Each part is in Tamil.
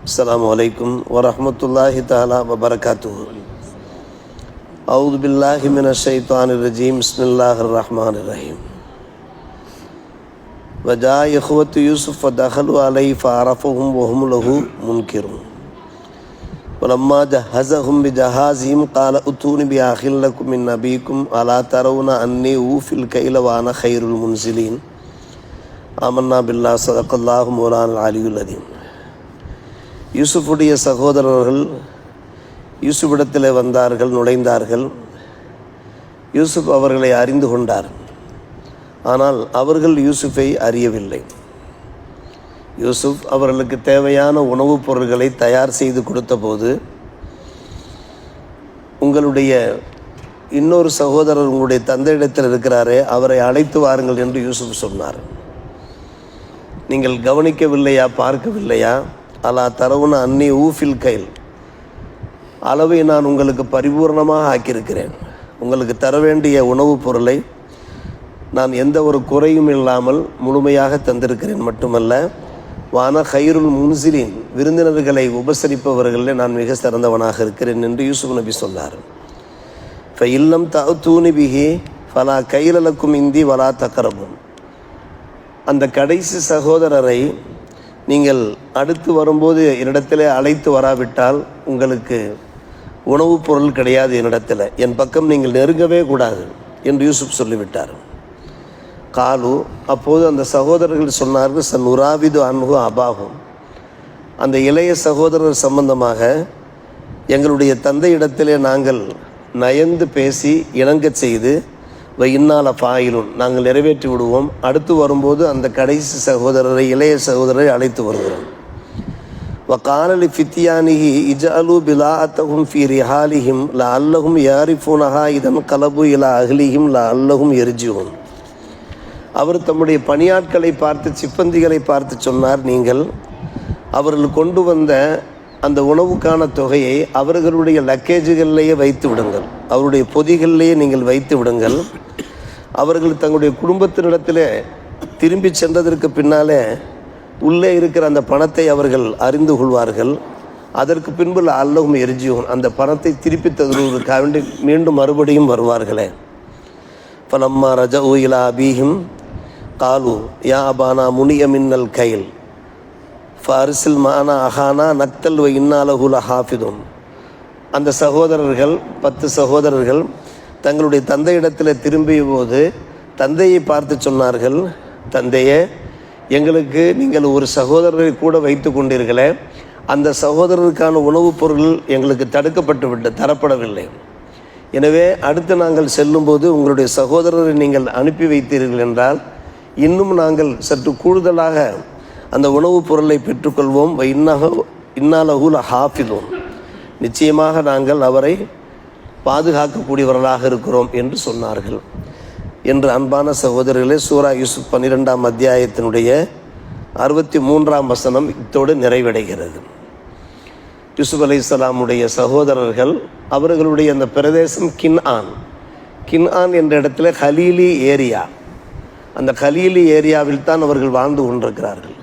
அஸ்ஸலாமு அலைக்கும் வரஹ்மத்துல்லாஹி தஆலா வபரகாத்துஹு. அஊது பில்லாஹி மினஷ் ஷைத்தானிர் ரஜீம். பிஸ்மில்லாஹிர் ரஹ்மானிர் ரஹீம். வஜா இஹ்வத்து யூசுஃப் ஃபதஹலு அலைஹி ஃபஅரஃபஹும் வஹும் லஹு முன்கிரூன். வலம்மா ஜஹஸஹும் பிஜஹாஸிஹிம் கால உத்தூனி பிஅகில் லக்கும் மின் அபீக்கும் அலா தரவுன அன்னி ஊஃபில் கைல வ அன கைருல் முன்ஸிலீன். ஆமன்னா பில்லாஹ் ஸதகல்லாஹு மௌலானல் அலியுல் அதீம். யூசுஃபுடைய சகோதரர்கள் யூசுஃபிடத்தில் வந்தார்கள், நுழைந்தார்கள். யூசுஃப் அவர்களை அறிந்து கொண்டார். ஆனால் அவர்கள் யூசுஃபை அறியவில்லை. யூசுஃப் அவர்களுக்கு தேவையான உணவுப் பொருட்களை தயார் செய்து கொடுத்தபோது, உங்களுடைய இன்னொரு சகோதரர் உங்களுடைய தந்தையிடத்தில் இருக்கிறாரே, அவரை அழைத்து வாருங்கள் என்று யூசுஃப் சொன்னார். நீங்கள் கவனிக்கவில்லையா, பார்க்கவில்லையா? அலா தரவுன அன்னி ஊஃபில் கைல், அளவை நான் உங்களுக்கு பரிபூர்ணமாக ஆக்கியிருக்கிறேன். உங்களுக்கு தர வேண்டிய உணவுப் பொருளை நான் எந்த ஒரு குறையும் இல்லாமல் முழுமையாக தந்திருக்கிறேன். மட்டுமல்ல, வான கைருல் முன்ஸிலீன், விருந்தினர்களை உபசரிப்பவர்களில் நான் மிக சிறந்தவனாக இருக்கிறேன் என்று யூசுப் நபி சொன்னார். ஃபஇல்லம் தஅத்தூனி பிஹி ஃபலா கைல லக்கும் இந்தி வலா தக்ரபுன். அந்த கடைசி சகோதரரை நீங்கள் அடுத்து வரும்போது என்னிடத்தில் அழைத்து வராவிட்டால் உங்களுக்கு உணவுப் பொருள் கிடையாது. என்னிடத்தில், என் பக்கம் நீங்கள் நெருங்கவே கூடாது என்று யூசுப் சொல்லிவிட்டார். காலு, அப்போது அந்த சகோதரர்கள் சொன்னார்கள், சன்னுராவிது அன்ஹு அபாகும், அந்த இளைய சகோதரர் சம்பந்தமாக எங்களுடைய தந்தையிடத்திலே நாங்கள் நயந்து பேசி இணங்கச் செய்து இன்னால ஃபாயிலுன், நாங்கள் நிறைவேற்றி விடுவோம். அடுத்து வரும்போது அந்த கடைசி சகோதரரை, இளைய சகோதரரை அழைத்து வருகிறோம். வகாலலி ஃபித்யானிஹி இஜஅலு பிலாஅத்தஹும் ஃபீ ரிஹாலிஹிம் லஅல்லஹும் யாரிஃபூனஹா இதன் கலபு இலா அஹ்லிஹிம் லஅல்லஹும் யர்ஜிஊன். அவர் தம்முடைய பணியாட்களை பார்த்து, சிப்பந்திகளை பார்த்து சொன்னார், நீங்கள் அவர்கள் கொண்டு வந்த அந்த உணவுக்கான தொகையை அவர்களுடைய லக்கேஜுகளிலேயே வைத்து விடுங்கள், அவருடைய பொதிகளிலேயே நீங்கள் வைத்து விடுங்கள். அவர்கள் தங்களுடைய குடும்பத்தினிடத்தில் திரும்பி சென்றதற்கு பின்னாலே உள்ளே இருக்கிற அந்த பணத்தை அவர்கள் அறிந்து கொள்வார்கள். அதற்கு பின்பு அல்லவும் எரிஜியும், அந்த பணத்தை திருப்பி தருவதற்காக வேண்டி மீண்டும் மறுபடியும் வருவார்களே. ஃபலம்மா ரஜஉ இலா அபீஹிம் காலு யா அபானா முனிய மின்னல் கைல் ஃபர்சில் மானா அஹானா நக்தல் வ இன்னாலஹுல ஹாஃபிதுன். அந்த சகோதரர்கள், 10 சகோதரர்கள் தங்களுடைய தந்தையிடத்தில் திரும்பிய போது தந்தையை பார்த்து சொன்னார்கள், தந்தையே, எங்களுக்கு நீங்கள் ஒரு சகோதரரை கூட வைத்து கொண்டீர்களே, அந்த சகோதரருக்கான உணவுப் பொருள் எங்களுக்கு தரப்படவில்லை. எனவே அடுத்து நாங்கள் செல்லும்போது உங்களுடைய சகோதரரை நீங்கள் அனுப்பி வைத்தீர்கள் என்றால் இன்னும் நாங்கள் சற்று கூடுதலாக அந்த உணவுப் பொருளை பெற்றுக்கொள்வோம். இன்னாலஹுல ஹாஃபிதுன், நிச்சயமாக நாங்கள் அவரை பாதுகாக்கக்கூடியவர்களாக இருக்கிறோம் என்று சொன்னார்கள் என்று அன்பான சகோதரர்களே, சூரா யூசுப் 12ஆம் அத்தியாயத்தினுடைய 63ஆம் வசனம் இத்தோடு நிறைவடைகிறது. யூசுப் அலைஹிஸ்ஸலாமுடைய சகோதரர்கள், அவர்களுடைய அந்த பிரதேசம் கின்ஆன் என்ற இடத்துல கலீலி ஏரியா, அந்த கலீலி ஏரியாவில் தான் அவர்கள் வாழ்ந்து கொண்டிருக்கிறார்கள்.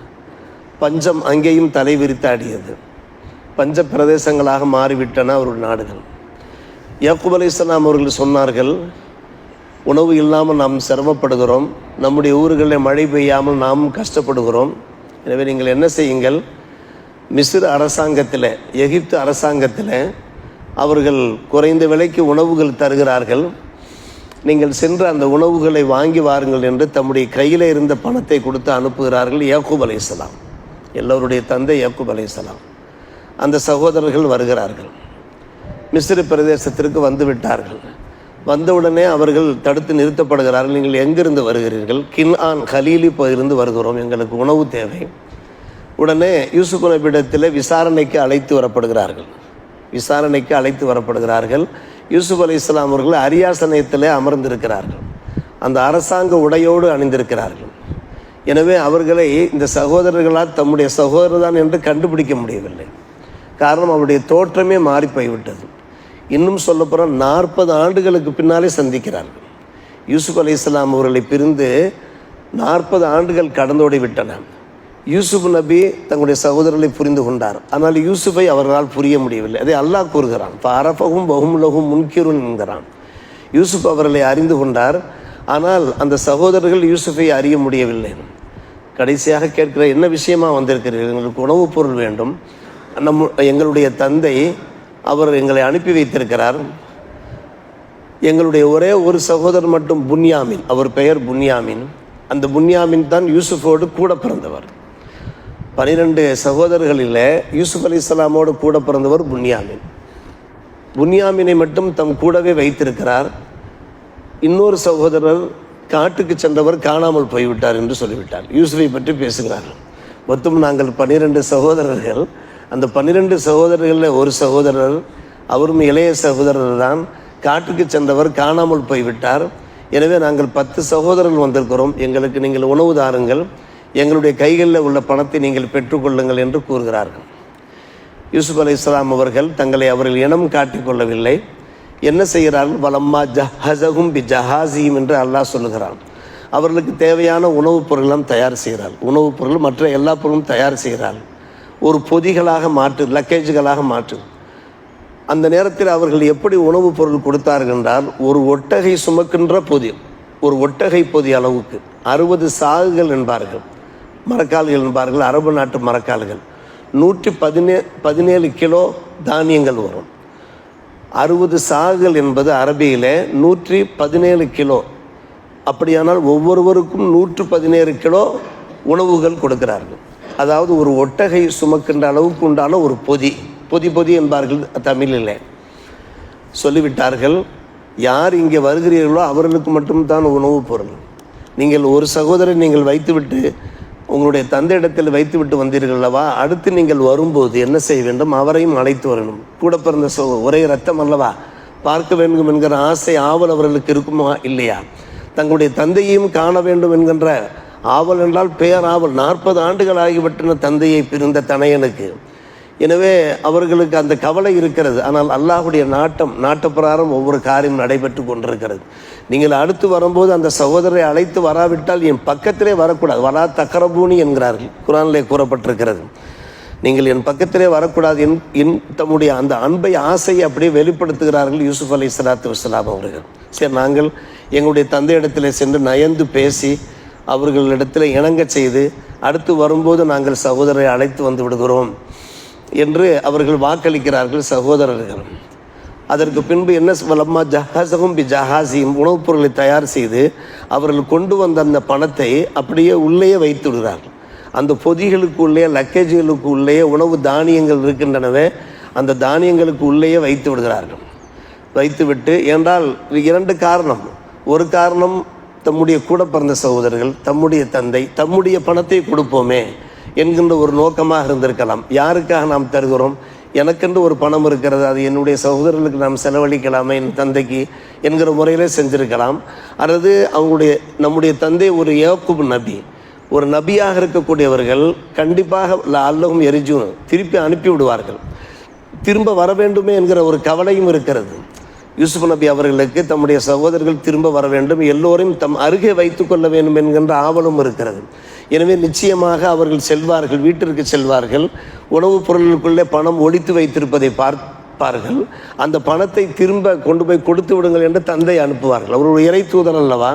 பஞ்சம் அங்கேயும் தலைவிரித்தாடியது. பஞ்ச பிரதேசங்களாக மாறிவிட்டன அவருடைய நாடுகள். யாக்கூப் அலைஹிஸ்ஸலாம் அவர்கள் சொன்னார்கள், உணவு இல்லாமல் நாம் சிரமப்படுகிறோம், நம்முடைய ஊர்களில் மழை பெய்யாமல் நாமும் கஷ்டப்படுகிறோம். எனவே நீங்கள் என்ன செய்யுங்கள், மிஸ்ர் அரசாங்கத்தில், எகிப்து அரசாங்கத்தில் அவர்கள் குறைந்த விலைக்கு உணவுகள் தருகிறார்கள், நீங்கள் சென்று அந்த உணவுகளை வாங்கி வாருங்கள் என்று தம்முடைய கையில் இருந்த பணத்தை கொடுத்து அனுப்புகிறார்கள் யாக்கூப் அலைஹிஸ்ஸலாம். எல்லோருடைய தந்தை யாக்கூப் அலைஹிஸ்ஸலாம். அந்த சகோதரர்கள் வருகிறார்கள், மிஸ்ர் பிரதேசத்திற்கு வந்து விட்டார்கள். வந்தவுடனே அவர்கள் தடுத்து நிறுத்தப்படுகிறார்கள். நீங்கள் எங்கிருந்து வருகிறீர்கள்? கின்ஆன் கலீலி இருந்து வருகிறோம், எங்களுக்கு உணவு தேவை. உடனே யூசுப் நபியிடத்தில் விசாரணைக்கு அழைத்து வரப்படுகிறார்கள். யூசுப் அலைஹிஸ்ஸலாம் அவர்கள் அரியாசனத்தில் அமர்ந்திருக்கிறார்கள், அந்த அரசாங்க உடையோடு அணிந்திருக்கிறார்கள். எனவே அவர்களை இந்த சகோதரர்களால் தம்முடைய சகோதரர் தான் என்று கண்டுபிடிக்க முடியவில்லை. காரணம், அவருடைய தோற்றமே மாறி போய்விட்டது. இன்னும் சொல்லப்போனால் 40 ஆண்டுகளுக்கு பின்னாலே சந்திக்கிறார்கள். யூசுப் அலைஹிஸ்ஸலாம் அவர்களை பிரிந்து 40 ஆண்டுகள் கடந்தோடி விட்டன. யூசுப் நபி தங்களுடைய சகோதரர்களை புரிந்து கொண்டார். ஆனால் யூசுஃபை அவர்களால் புரிய முடியவில்லை. அதை அல்லாஹ் கூறுகிறான், அரபகும் பஹும்லகும் முன்கிருன் என்கிறான். யூசுப் அவர்களை அறிந்து கொண்டார், ஆனால் அந்த சகோதரர்கள் யூசுஃபை அறிய முடியவில்லை. கடைசியாக கேட்கிற, என்ன விஷயமா வந்திருக்கிறீர்கள்? எங்களுக்கு உணவுப் பொருள் வேண்டும். எங்களுடைய தந்தை அவர் எங்களை அனுப்பி வைத்திருக்கிறார். எங்களுடைய ஒரே ஒரு சகோதரர் மட்டும் புன்யாமின், அவர் பெயர் புன்யாமின். அந்த புன்யாமின் தான் யூசுஃபோடு கூட பிறந்தவர். 12 சகோதரர்களில் யூசுப் அலைஹிஸ்ஸலாமோடு கூட பிறந்தவர் புன்யாமின். புன்யாமினை மட்டும் தம் கூடவே வைத்திருக்கிறார். இன்னொரு சகோதரர் காட்டுக்கு சென்றவர் காணாமல் போய்விட்டார் என்று சொல்லிவிட்டார். யூசுஃபை பற்றி பேசுகிறார்கள். மொத்தம் நாங்கள் 12 சகோதரர்கள். அந்த 12 சகோதரர்களில் ஒரு சகோதரர், அவரும் இளைய சகோதரர் தான், காட்டுக்கு சென்றவர் காணாமல் போய்விட்டார். எனவே நாங்கள் 10 சகோதரர்கள் வந்திருக்கிறோம், எங்களுக்கு நீங்கள் உணவு தாருங்கள், எங்களுடைய கைகளில் உள்ள பணத்தை நீங்கள் பெற்றுக்கொள்ளுங்கள் என்று கூறுகிறார்கள். யூசுப் அலைஹிஸ்ஸலாம் அவர்கள் தங்களை அவர்கள் இனம் காட்டிக்கொள்ளவில்லை. என்ன செய்கிறார்கள்? வலம்மா ஜஹஸஹும் பி ஜஹாஸிஹிம் என்று அல்லாஹ் சொல்லுகிறான். அவர்களுக்கு தேவையான உணவுப் பொருளெல்லாம் தயார் செய்கிறார். உணவுப் பொருள் மற்ற எல்லா பொருளும் தயார் செய்கிறார். ஒரு பொதிகளாக மாற்று, லக்கேஜுகளாக மாற்று. அந்த நேரத்தில் அவர்கள் எப்படி உணவுப் பொருள் கொடுத்தார்கள் என்றால், ஒரு ஒட்டகை சுமக்கின்ற பொதி, ஒரு ஒட்டகை பொதி அளவுக்கு 60 சாகுகள் என்பார்கள், மரக்கால்கள் என்பார்கள், அரபு நாட்டு மரக்கால்கள். 117 கிலோ தானியங்கள் வரும். 60 சாகுகள் என்பது அரபியில் 117 கிலோ. அப்படியானால் ஒவ்வொருவருக்கும் 117 கிலோ உணவுகள் கொடுக்கிறார்கள். அதாவது ஒரு ஒட்டகை சுமக்கின்ற அளவுக்கு உண்டான ஒரு பொதி, பொதி என்பார்கள் தமிழில். சொல்லிவிட்டார்கள், யார் இங்கே வருகிறீர்களோ அவர்களுக்கு மட்டும்தான் உணவுப் பொருள். நீங்கள் ஒரு சகோதரரை நீங்கள் வைத்துவிட்டு உங்களுடைய தந்தையிடத்தில் வைத்துவிட்டு வந்தீர்கள் அல்லவா, அடுத்து நீங்கள் வரும்போது என்ன செய்ய வேண்டும்? அவரையும் அழைத்து வரணும். கூட பிறந்த ஒரே ரத்தம் அல்லவா, பார்க்க வேண்டும் என்கிற ஆசை, ஆவல் அவர்களுக்கு இருக்குமா இல்லையா? தங்களுடைய தந்தையையும் காண வேண்டும் என்கின்ற ஆவல் என்றால் பேராவல். 40 ஆண்டுகள் ஆகிவிட்டன தந்தையை பிரிந்த தனையனுக்கு. எனவே அவர்களுக்கு அந்த கவலை இருக்கிறது. ஆனால் அல்லாஹுடைய நாட்டப்பிரகாரம் ஒவ்வொரு காரியம் நடைபெற்று கொண்டிருக்கிறது. நீங்கள் அடுத்து வரும்போது அந்த சகோதரரை அழைத்து வராவிட்டால் என் பக்கத்திலே வரக்கூடாது. வரா தக்கரபூனி என்கிறார்கள், குரானிலே கூறப்பட்டிருக்கிறது. நீங்கள் என் பக்கத்திலே வரக்கூடாது. தம்முடைய அந்த அன்பை, ஆசையை அப்படியே வெளிப்படுத்துகிறார்கள் யூசுப் அலைஹிஸ்ஸலாத்து வஸ்ஸலாம் அவர்கள். சரி, நாங்கள் எங்களுடைய தந்தையிடத்தில் சென்று நயந்து பேசி அவர்களிடத்தில் இணங்க செய்து அடுத்து வரும்போது நாங்கள் சகோதரரை அழைத்து வந்து விடுகிறோம் என்று அவர்கள் வாக்களிக்கிறார்கள் சகோதரர்கள். அதற்கு பின்பு என்ன, வலம்மா ஜஹஸஹும் பி ஜஹாஸிஹிம், உணவுப் பொருளை தயார் செய்து அவர்கள் கொண்டு வந்த அந்த பணத்தை அப்படியே உள்ளேயே வைத்து விடுகிறார்கள். அந்த பொதிகளுக்கு உள்ளே, லக்கேஜுகளுக்கு உள்ளே உணவு தானியங்கள் இருக்கின்றனவே, அந்த தானியங்களுக்கு உள்ளேயே வைத்து விடுகிறார்கள். வைத்துவிட்டு, என்றால் 2 காரணம். ஒரு காரணம், தம்முடைய கூட பிறந்த சகோதரர்கள், தம்முடைய தந்தை, தம்முடைய பணத்தை கொடுப்போமே என்கின்ற ஒரு நோக்கமாக இருந்திருக்கலாம். யாருக்காக நாம் தருகிறோம்? எனக்கென்று ஒரு பணம் இருக்கிறது, அது என்னுடைய சகோதரர்களுக்கு நாம் செலவழிக்கலாமே, என் தந்தைக்கு என்கிற முறையிலே செஞ்சிருக்கலாம். அல்லது நம்முடைய தந்தை ஒரு யாக்கூப் நபி, ஒரு நபியாக இருக்கக்கூடியவர்கள் கண்டிப்பாக அல்லஹும் எரிஜூன், திருப்பி அனுப்பி விடுவார்கள். திரும்ப வர வேண்டுமே என்கிற ஒரு கவலையும் இருக்கிறது. யூசுப் நபி அவர்களுக்கு தம்முடைய சகோதரர்கள் திரும்ப வர வேண்டும், எல்லோரையும் தம் அருகே வைத்து கொள்ள வேண்டும் என்கின்ற ஆவலும் இருக்கிறது. எனவே நிச்சயமாக அவர்கள் செல்வார்கள், வீட்டிற்கு செல்வார்கள். உணவுப் பொருளுக்குள்ளே பணம் ஒளித்து வைத்திருப்பதை பார்ப்பார்கள். அந்த பணத்தை திரும்ப கொண்டு போய் கொடுத்து விடுங்கள் என்று தந்தை அனுப்புவார்கள். அவர் ஒரு இறை தூதர் அல்லவா.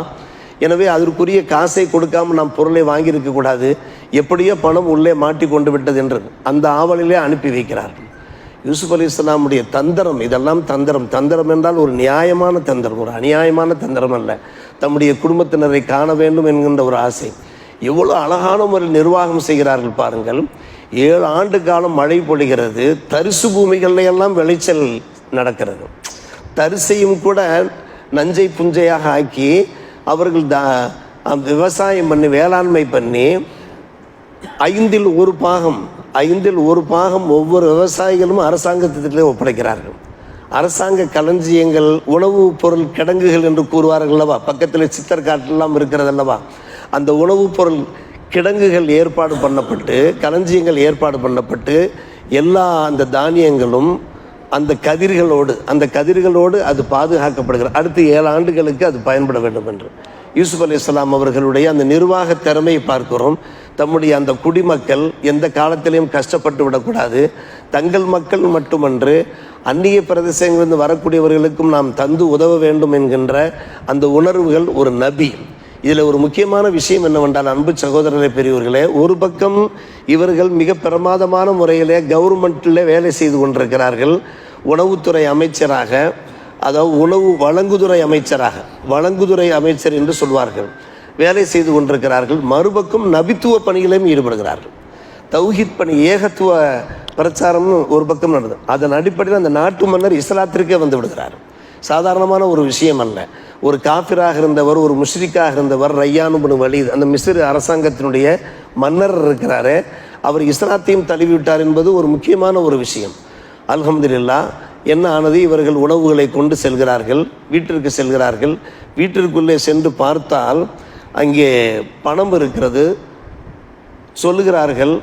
எனவே அதற்குரிய காசை கொடுக்காமல் நாம் பொருளை வாங்கியிருக்கக்கூடாது, எப்படியோ பணம் உள்ளே மாட்டி கொண்டு விட்டது என்று அந்த ஆவலிலே அனுப்பி வைக்கிறார்கள். யூசுப் அலைஹிஸ்ஸலாமுடைய தந்திரம், இதெல்லாம் தந்திரம். தந்திரம் என்றால் ஒரு நியாயமான தந்திரம், ஒரு அநியாயமான தந்திரம் அல்ல. தம்முடைய குடும்பத்தினரை காண வேண்டும் என்கின்ற ஒரு ஆசை. எவ்வளோ அழகான ஒரு நிர்வாகம் செய்கிறார்கள் பாருங்கள். 7 ஆண்டு காலம் மழை பொழிகிறது, தரிசு பூமிகளில் எல்லாம் விளைச்சல் நடக்கிறது. தரிசையும் கூட நஞ்சை புஞ்சையாக ஆக்கி அவர்கள் விவசாயம் பண்ணி, வேளாண்மை பண்ணி 5இல் 1 பாகம் ஒவ்வொரு விவசாயிகளும் அரசாங்கத்திலே ஒப்படைக்கிறார்கள். அரசாங்க களஞ்சியங்கள், உணவு பொருள் கிடங்குகள் என்று கூறுவார்கள் அல்லவா, பக்கத்தில் சித்தர்காட்டெல்லாம் இருக்கிறது அல்லவா, அந்த உணவுப் பொருள் கிடங்குகள் ஏற்பாடு பண்ணப்பட்டு, களஞ்சியங்கள் ஏற்பாடு பண்ணப்பட்டு, எல்லா அந்த தானியங்களும் அந்த கதிர்களோடு அது பாதுகாக்கப்படுகிறது. அடுத்து 7 ஆண்டுகளுக்கு அது பயன்பட வேண்டும் என்று. யூசுப் அலைஹிஸ்ஸலாம் அவர்களுடைய அந்த நிர்வாக திறமையை பார்க்கிறோம். தம்முடைய அந்த குடிமக்கள் எந்த காலத்திலையும் கஷ்டப்பட்டு விடக்கூடாது. தங்கள் மக்கள் மட்டுமன்று அந்நிய பிரதேசங்களிலிருந்து வரக்கூடியவர்களுக்கும் நாம் தந்து உதவ வேண்டும் என்கின்ற அந்த உணர்வுகள் ஒரு நபி. இதில் ஒரு முக்கியமான விஷயம் என்னவென்றால், அன்பு சகோதரர்களே, பெரியவர்களே, ஒரு பக்கம் இவர்கள் மிக பிரமாதமான முறையிலே கவர்மெண்ட்டில் வேலை செய்து கொண்டிருக்கிறார்கள். உணவுத்துறை அமைச்சராக, அதாவது உணவு வழங்குதுறை அமைச்சராக, வழங்குதுறை அமைச்சர் என்று சொல்வார்கள், வேலை செய்து கொண்டிருக்கிறார்கள். மறுபக்கம் நபித்துவ பணிகளையும் ஈடுபடுகிறார்கள். தௌஹீத் பணி, ஏகத்துவ பிரச்சாரம்னு ஒரு பக்கம் நடந்தது. அதன் அடிப்படையில் அந்த நாட்டு மன்னர் இஸ்லாத்திற்கே வந்து விடுகிறார். சாதாரணமான ஒரு விஷயம் அல்ல. ஒரு காஃபிராக இருந்தவர், ஒரு முஷ்ரிக்காக இருந்தவர், ரய்யான் இப்னு வலீத், அந்த மிஸ்ர் அரசாங்கத்தினுடைய மன்னர் இருக்கிறாரே, அவர் இஸ்லாத்தையும் தழுவிவிட்டார் என்பது ஒரு முக்கியமான ஒரு விஷயம். அல்ஹம்துலில்லாஹ். என்ன ஆனது, இவர்கள் உணவுகளை கொண்டு செல்கிறார்கள், வீட்டிற்கு செல்கிறார்கள். வீட்டிற்குள்ளே சென்று பார்த்தால் அங்கே பணம் இருக்கிறது. சொல்லுகிறார்கள்,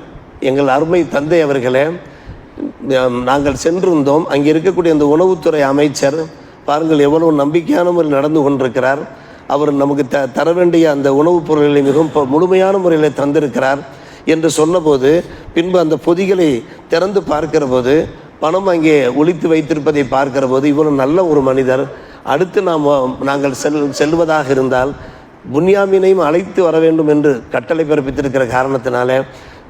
எங்கள் அருமை தந்தை அவர்களே, நாங்கள் சென்றிருந்தோம், அங்கே இருக்கக்கூடிய அந்த உணவுத்துறை அமைச்சர் பாருங்கள் எவ்வளவு நம்பிக்கையான முறையில் நடந்து கொண்டிருக்கிறார். அவர் நமக்கு தர வேண்டிய அந்த உணவுப் பொருட்களை மிகவும் முழுமையான முறையில் தந்திருக்கிறார் என்று சொன்னபோது, பின்பு அந்த பொதிகளை திறந்து பார்க்கிற போது பணம் அங்கே ஒளித்து வைத்திருப்பதை பார்க்கிற போது, இவ்வளவு நல்ல ஒரு மனிதர், அடுத்து நாங்கள் செல்வதாக இருந்தால் புன்யாமீனையும் அழைத்து வர வேண்டும் என்று கட்டளை பிறப்பித்திருக்கிற காரணத்தினால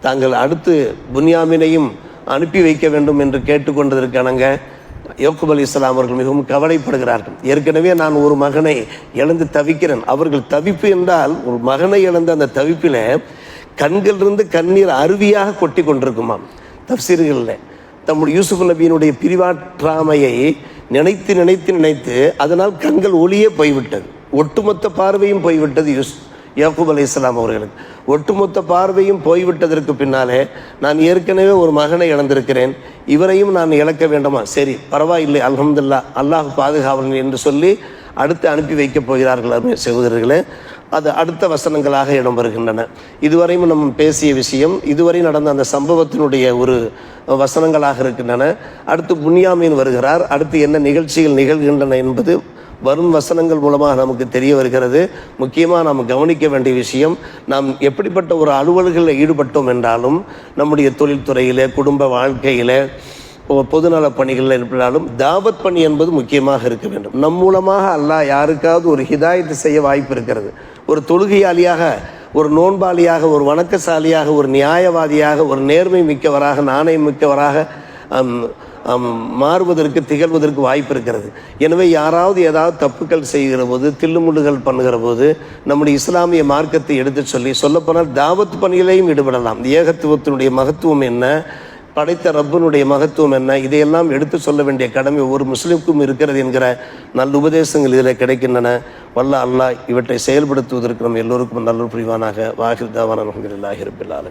தாங்கள் அடுத்து புன்யாமீனையும் அனுப்பி வைக்க வேண்டும் என்று கேட்டுக்கொண்டதற்கானங்க யாக்கூப் அலைஹிஸ்ஸலாம் அவர்கள் மிகவும் கவலைப்படுகிறார்கள். ஏற்கனவே நான் ஒரு மகனை இழந்து தவிக்கிறேன். அவர்கள் தவிப்பு என்றால், ஒரு மகனை இழந்த அந்த தவிப்பில் கண்களிலிருந்து கண்ணீர் அருவியாக கொட்டி கொண்டிருக்குமாம். தஃப்சீர்களில் தம்முடைய யூசுப் நபியினுடைய பிரிவாற்றாமையை நினைத்து நினைத்து நினைத்து அதனால் கண்கள் ஒளியே போய்விட்டது. ஒட்டுமொத்த பார்வையும் போய்விட்டது யாக்கூப் அலைஹிஸ்ஸலாம் அவர்களுக்கு. ஒட்டுமொத்த பார்வையும் போய்விட்டதற்கு பின்னாலே, நான் ஏற்கனவே ஒரு மகனை இழந்திருக்கிறேன், இவரையும் நான் இழக்க வேண்டுமா? சரி, பரவாயில்லை, அல்ஹம்துலில்லாஹ், அல்லாஹ் பாதுகாவலன் என்று சொல்லி அடுத்து அனுப்பி வைக்கப் போகிறார்கள். அருமை சகோதரர்களே, அது அடுத்த வசனங்களாக இடம்பெறுகின்றன. இதுவரையும் நம்ம பேசிய விஷயம், இதுவரை நடந்த அந்த சம்பவத்தினுடைய ஒரு வசனங்களாக இருக்கின்றன. அடுத்து புன்யாமீன் வருகிறார். அடுத்து என்ன நிகழ்ச்சிகள் நிகழ்கின்றன என்பது வரும் வசனங்கள் மூலமாக நமக்கு தெரிய வருகிறது. முக்கியமாக நாம் கவனிக்க வேண்டிய விஷயம், நாம் எப்படிப்பட்ட ஒரு அலுவல்களில் ஈடுபட்டோம் என்றாலும், நம்முடைய தொழில்துறையிலே, குடும்ப வாழ்க்கையில், பொதுநல பணிகளில் இருப்பினாலும் தாவத் பணி என்பது முக்கியமாக இருக்க வேண்டும். நம் மூலமாக அல்லாஹ் யாருக்காவது ஒரு ஹிதாயத்து செய்ய வாய்ப்பு இருக்கிறது. ஒரு தொழுகையாளியாக, ஒரு நோன்பாளியாக, ஒரு வணக்கசாலியாக, ஒரு நியாயவாதியாக, ஒரு நேர்மை மிக்கவராக, நாணயம் மிக்கவராக மாறுவதற்கு, திகழ்வதற்கு வாய்ப்பு இருக்கிறது. எனவே யாராவது ஏதாவது தப்புக்கள் செய்கிற போது, தில்லுமுள்ளுகள் பண்ணுகிற போது நம்முடைய இஸ்லாமிய மார்க்கத்தை எடுத்து சொல்லப்போனால் தாவத் பணிகளையும் ஈடுபடலாம். ஏகத்துவத்தினுடைய மகத்துவம் என்ன, படைத்த ரப்பனுடைய மகத்துவம் என்ன, இதையெல்லாம் எடுத்து சொல்ல வேண்டிய கடமை ஒவ்வொரு முஸ்லிமுக்கும் இருக்கிறது என்கிற நல்ல உபதேசங்கள் இதில் கிடைக்கின்றன. வல்ல அல்லாஹ் இவற்றை செயல்படுத்துவதற்கு நம்ம எல்லோருக்கும் நல்ல புரிவானாக. வாஹிர் தாவானா அல்ஹம்துலில்லாஹி ரப்பில் ஆலமீன்.